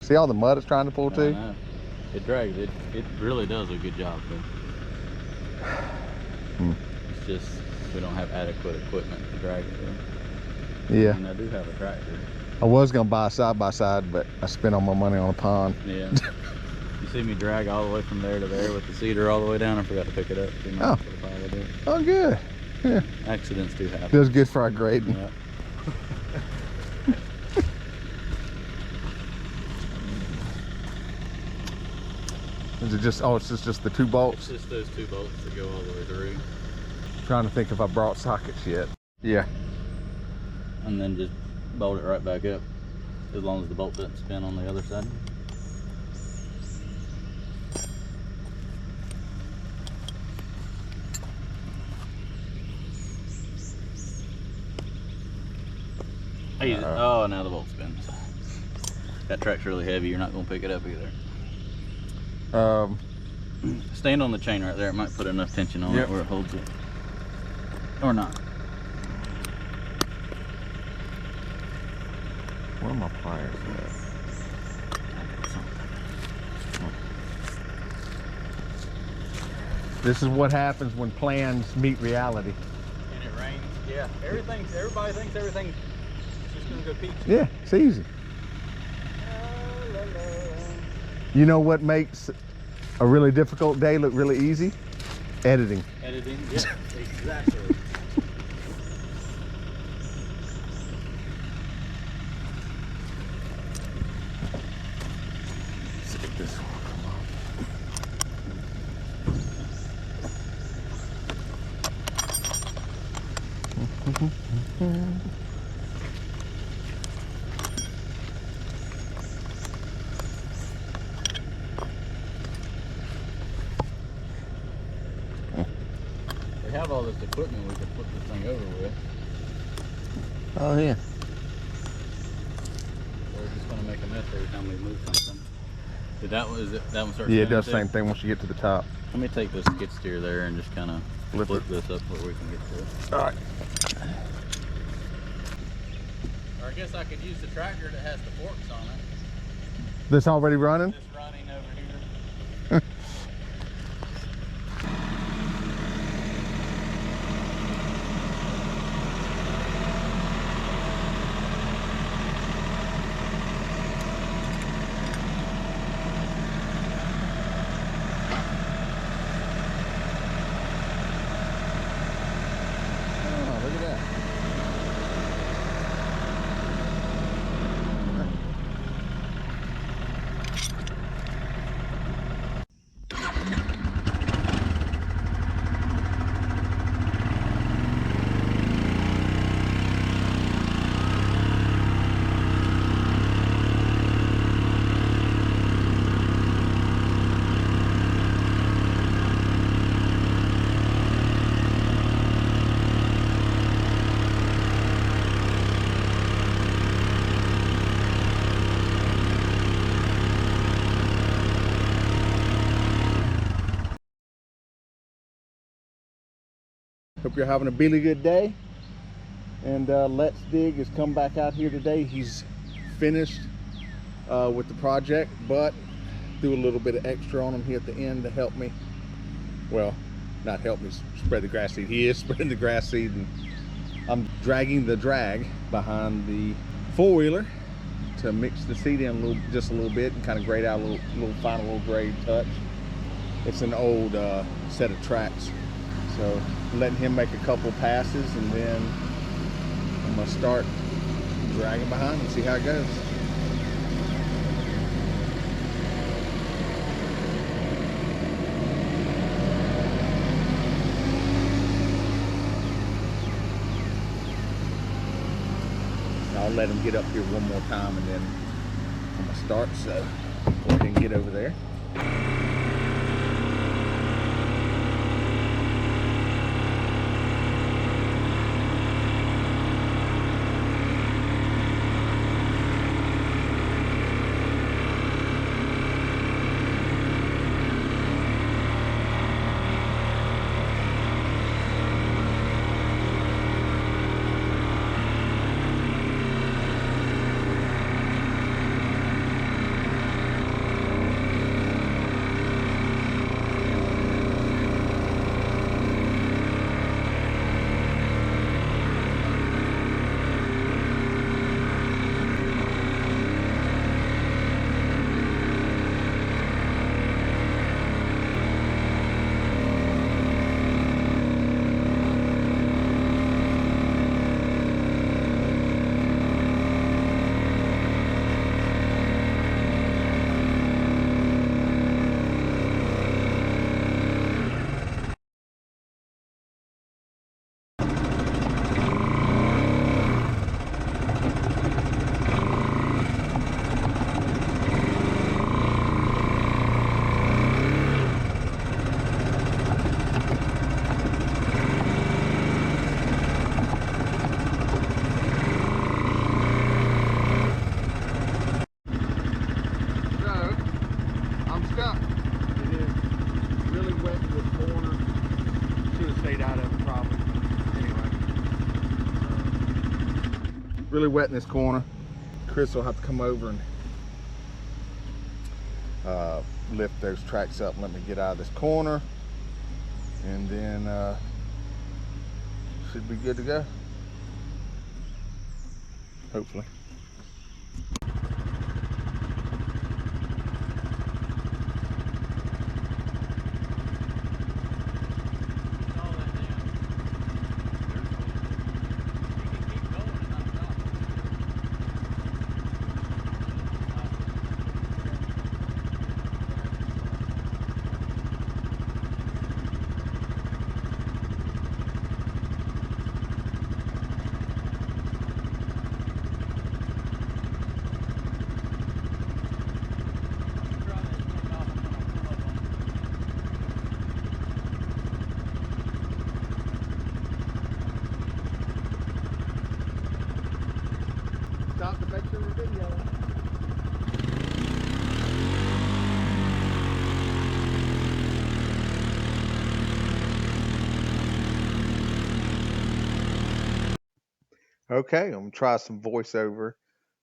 See all the mud it's trying to pull too? I know. It drags. It really does a good job, though. It's just we don't have adequate equipment to drag it with. Yeah. And I do have a tractor. I was gonna buy a side-by-side, but I spent all my money on a pond. Yeah. You see me drag all the way from there to there with the cedar all the way down. I forgot to pick it up. Oh. Oh, good. Yeah. Accidents do happen. Feels good for our grading. Yeah. Is it just, oh, it's just the 2 bolts? It's just those 2 bolts that go all the way through. Trying to think if I brought sockets yet. Yeah. And then just bolt it right back up, as long as the bolt doesn't spin on the other side. Oh, now the bolt spins. That track's really heavy. You're not going to pick it up either. Stand on the chain right there. It might put enough tension on it where it holds it. Or not. Where are my pliers at? This is what happens when plans meet reality. And it rains. Yeah. Everybody thinks everything's just going to go peachy. Yeah, it's easy. You know what makes a really difficult day look really easy? Editing. Editing, yeah, exactly. Let's get this one. We have all this equipment we could flip this thing over with. Oh yeah. We're just going to make a mess every time we move something. Did that one, that one start? Yeah, it does the same thing once you get to the top. Let me take this skid steer there and just kind of flip this up where we can get to it. All right. Or I guess I could use the tractor that has the forks on it. This already running? Just running over here. Hope you're having a really good day. And Let's Dig has come back out here today. He's finished with the project, but threw a little bit of extra on him here at the end to help me. Well, not help me spread the grass seed. He is spreading the grass seed, and I'm dragging the drag behind the four-wheeler to mix the seed in just a little bit and kind of grade out a little final grade touch. It's an old set of tracks. So letting him make a couple passes, and then I'm gonna start dragging behind and see how it goes. I'll let him get up here one more time, and then I'm gonna start, so go ahead and get over there. wet in this corner. Should have stayed out of it probably. Anyway. Really wet in this corner. Chris will have to come over and lift those tracks up and let me get out of this corner. And then should be good to go. Hopefully. Stop to make sure we're videoing. Okay, I'm gonna try some voiceover.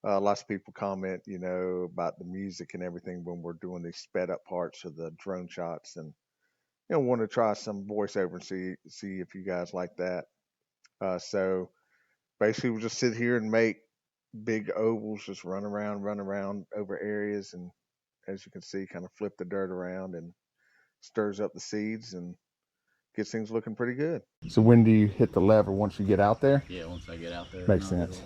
Lots of people comment, you know, about the music and everything when we're doing these sped up parts of the drone shots, and you know, want to try some voiceover and see if you guys like that. So basically, we'll just sit here and make big ovals, just run around over areas, and as you can see, kind of flip the dirt around and stirs up the seeds and gets things looking pretty good. So when do you hit the lever? Once you get out there? Yeah, once I get out there. Makes sense.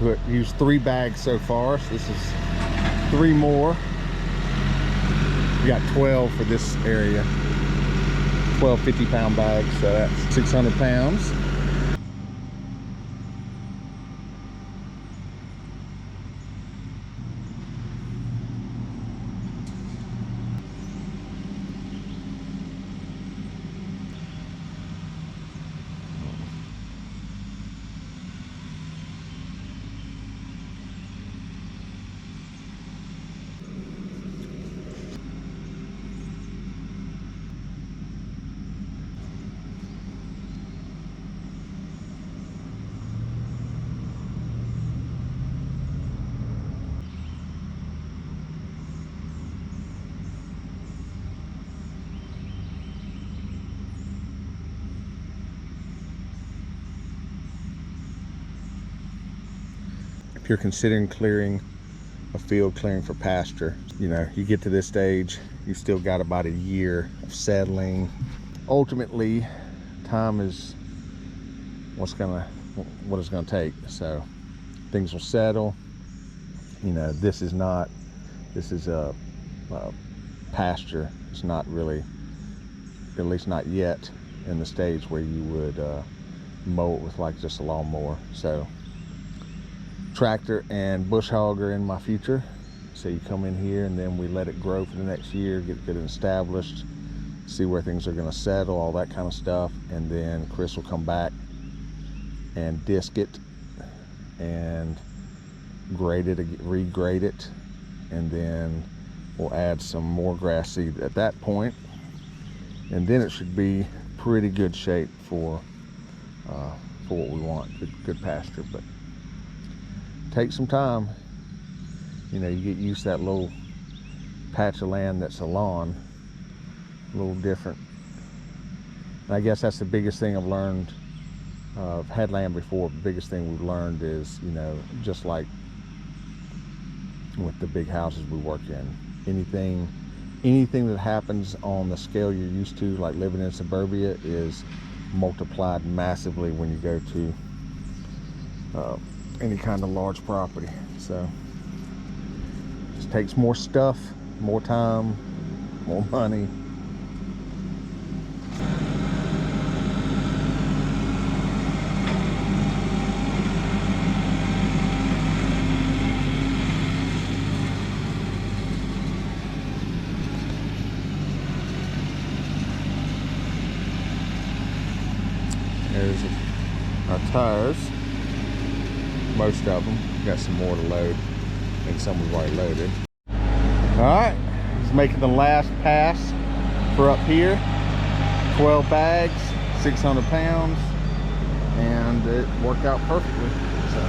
We used 3 bags so far, so this is 3 more. We got 12 for this area. 12 50-pound bags, so that's 600 pounds. If you're considering clearing a field, clearing for pasture, you know, you get to this stage, you still got about a year of settling. Ultimately, time is what it's gonna take. So things will settle. You know, this is a pasture. It's not really, at least not yet, in the stage where you would mow it with like just a lawnmower. So tractor and bush hog are in my future. So you come in here and then we let it grow for the next year, get it established, see where things are going to settle, all that kind of stuff. And then Chris will come back and disc it and grade it, regrade it, and then we'll add some more grass seed at that point. And then it should be pretty good shape for what we want, good pasture. But take some time. You know, you get used to that little patch of land that's a lawn, a little different. And I guess that's the biggest thing I've learned. I've had land before, but the biggest thing we've learned is, you know, just like with the big houses we work in, anything that happens on the scale you're used to, like living in suburbia, is multiplied massively when you go to any kind of large property. So it just takes more stuff, more time, more money. There's our tires, most of them. Got some more to load, and some we've already loaded. All right, just making the last pass for up here. 12 bags, 600 pounds, and it worked out perfectly. So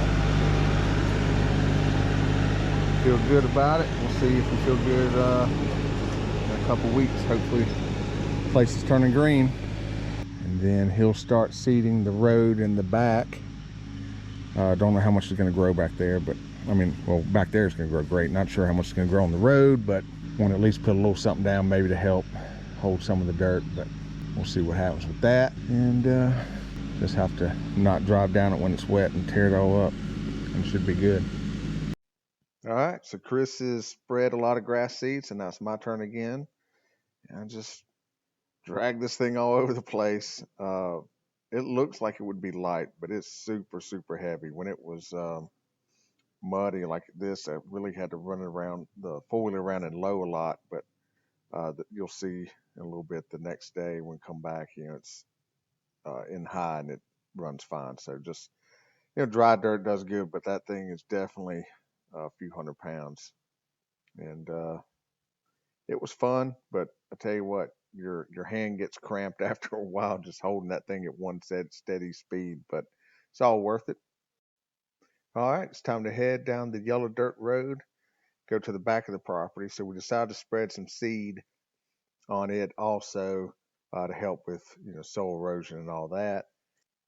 feel good about it. We'll see if we feel good in a couple weeks. Hopefully the place is turning green, and then he'll start seeding the road in the back. Don't know how much is going to grow back there, but I mean, well, back there is going to grow great. Not sure how much is going to grow on the road, but want to at least put a little something down maybe to help hold some of the dirt. But we'll see what happens with that, and just have to not drive down it when it's wet and tear it all up, and it should be good. All right, so Chris has spread a lot of grass seeds, and now it's my turn again. And I just drag this thing all over the place. It looks like it would be light, but it's super, super heavy. When it was muddy like this, I really had to run around the four-wheeler around in low a lot, but you'll see in a little bit the next day when we come back, it's in high and it runs fine. So just, dry dirt does good, but that thing is definitely a few hundred pounds. And it was fun, but I tell you what, your hand gets cramped after a while just holding that thing at one steady speed, but it's all worth it. All right, it's time to head down the yellow dirt road, go to the back of the property. So we decided to spread some seed on it also to help with soil erosion and all that.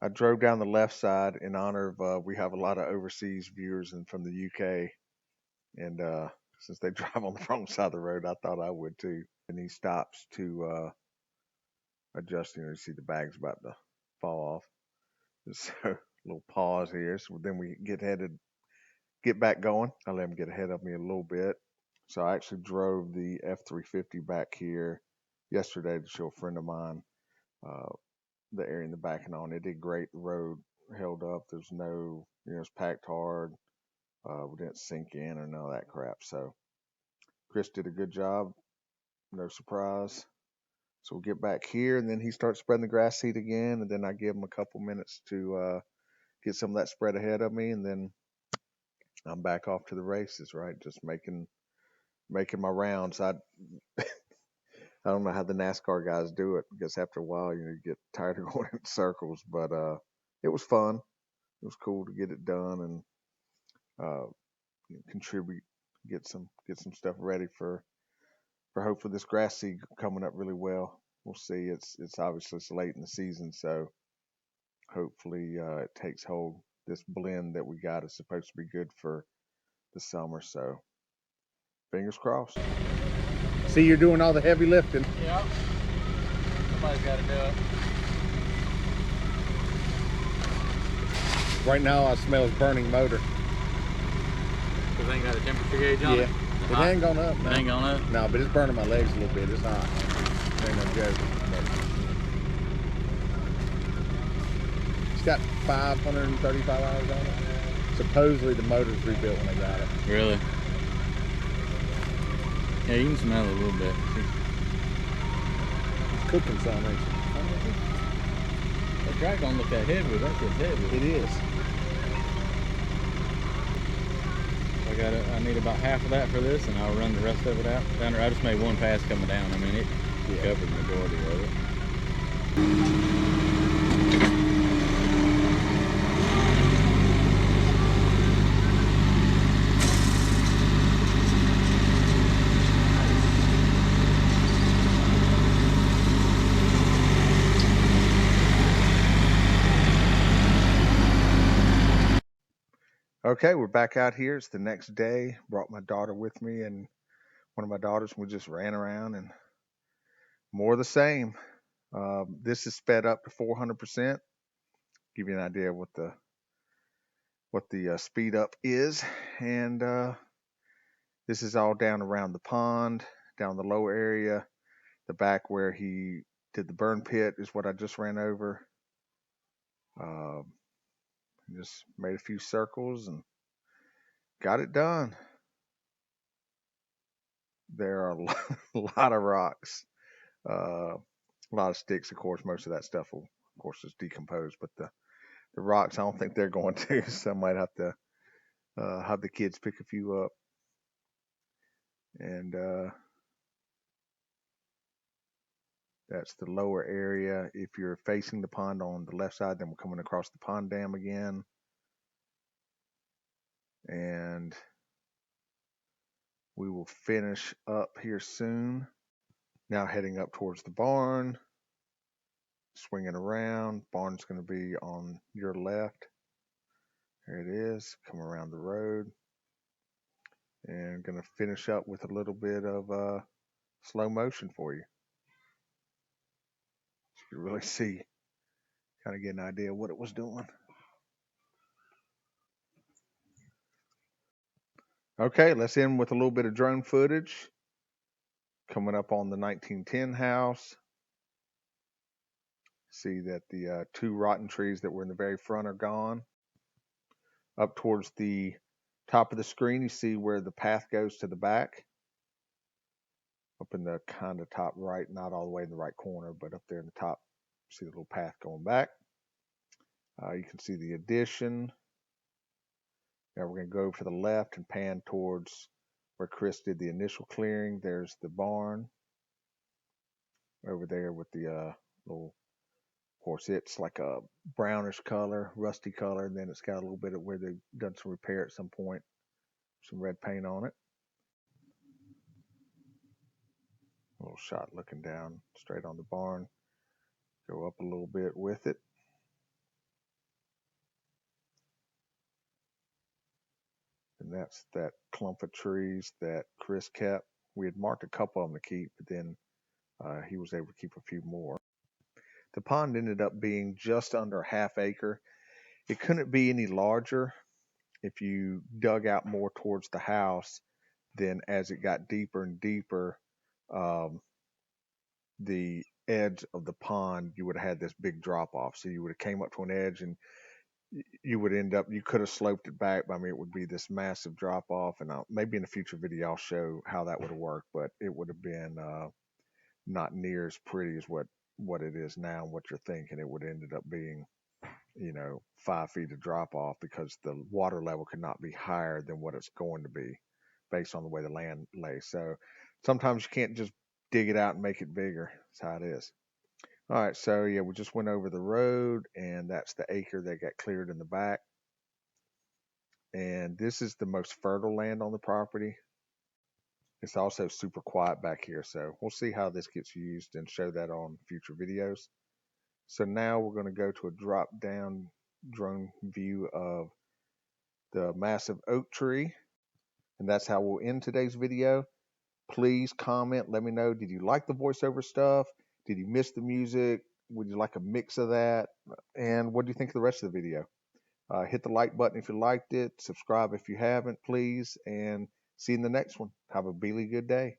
I drove down the left side in honor of we have a lot of overseas viewers and from the UK, and since they drive on the wrong side of the road, I thought I would too. And he stops to adjust. You see the bag's about to fall off. So a little pause here. So then we get back going. I let him get ahead of me a little bit. So I actually drove the F350 back here yesterday to show a friend of mine the area in the back and on. It did great. The road held up. There's no, it's packed hard. We didn't sink in or none of that crap. So Chris did a good job. No surprise. So we'll get back here, and then he starts spreading the grass seed again, and then I give him a couple minutes to get some of that spread ahead of me, and then I'm back off to the races, right? Just making my rounds. I don't know how the NASCAR guys do it, because after a while, you get tired of going in circles. But it was fun. It was cool to get it done and contribute, get some stuff ready for hopefully this grass seed coming up really well. We'll see. It's obviously it's late in the season, so hopefully it takes hold. This blend that we got is supposed to be good for the summer, so fingers crossed. See, you're doing all the heavy lifting. Yeah. Somebody's got to do it. Right now I smell his burning motor. Because it ain't got a temperature gauge on it? It ain't gone up. No. It ain't gone up? No, but it's burning my legs a little bit. It's hot. Ain't no joke. It's got 535 hours on it. Supposedly the motor's rebuilt when they got it. Really? Yeah, you can smell it a little bit. It's cooking some, ain't it? That drag don't look that heavy, but that shit's heavy. It is. I need about half of that for this, and I'll run the rest of it out. Down there, I just made one pass coming down. I mean, it covered the majority of it. Okay, we're back out here. It's the next day. Brought my daughter with me and one of my daughters. We just ran around and more of the same. This is sped up to 400%. Give you an idea of what the speed up is. And this is all down around the pond, down the lower area. The back where he did the burn pit is what I just ran over. Just made a few circles and got it done. There are a lot of rocks, a lot of sticks. Of course, most of that stuff will, of course, just decompose. But the rocks, I don't think they're going to. So I might have to have the kids pick a few up. And That's the lower area. If you're facing the pond on the left side, then we're coming across the pond dam again. And we will finish up here soon. Now heading up towards the barn, swinging around. Barn's going to be on your left. There it is. Come around the road. And going to finish up with a little bit of slow motion for you. So you can really see, kind of get an idea of what it was doing. Okay, let's end with a little bit of drone footage. Coming up on the 1910 house. See that the two rotten trees that were in the very front are gone. Up towards the top of the screen, you see where the path goes to the back. Up in the kind of top right, not all the way in the right corner, but up there in the top, see the little path going back. You can see the addition. Now we're going to go over to the left and pan towards where Chris did the initial clearing. There's the barn over there with the little, of course, it's like a brownish color, rusty color, and then it's got a little bit of where they've done some repair at some point, some red paint on it. A little shot looking down straight on the barn. Go up a little bit with it. And that's that clump of trees that Chris kept. We had marked a couple of them to keep, but then he was able to keep a few more. The pond ended up being just under a half acre. It couldn't be any larger. If you dug out more towards the house, then as it got deeper and deeper, the edge of the pond, you would have had this big drop off. So you would have came up to an edge and you would end up, you could have sloped it back, but I mean, it would be this massive drop off. And maybe in a future video, I'll show how that would have worked, but it would have been not near as pretty as what it is now and what you're thinking. It would have ended up being, 5 feet of drop off because the water level could not be higher than what it's going to be based on the way the land lays. So sometimes you can't just dig it out and make it bigger. That's how it is. All right, so yeah, we just went over the road, and that's the acre that got cleared in the back. And this is the most fertile land on the property. It's also super quiet back here, so we'll see how this gets used and show that on future videos. So now we're going to go to a drop-down drone view of the massive oak tree, and that's how we'll end today's video. Please comment, let me know, did you like the voiceover stuff? Did you miss the music? Would you like a mix of that? And what do you think of the rest of the video? Hit the like button if you liked it. Subscribe if you haven't, please. And see you in the next one. Have a really good day.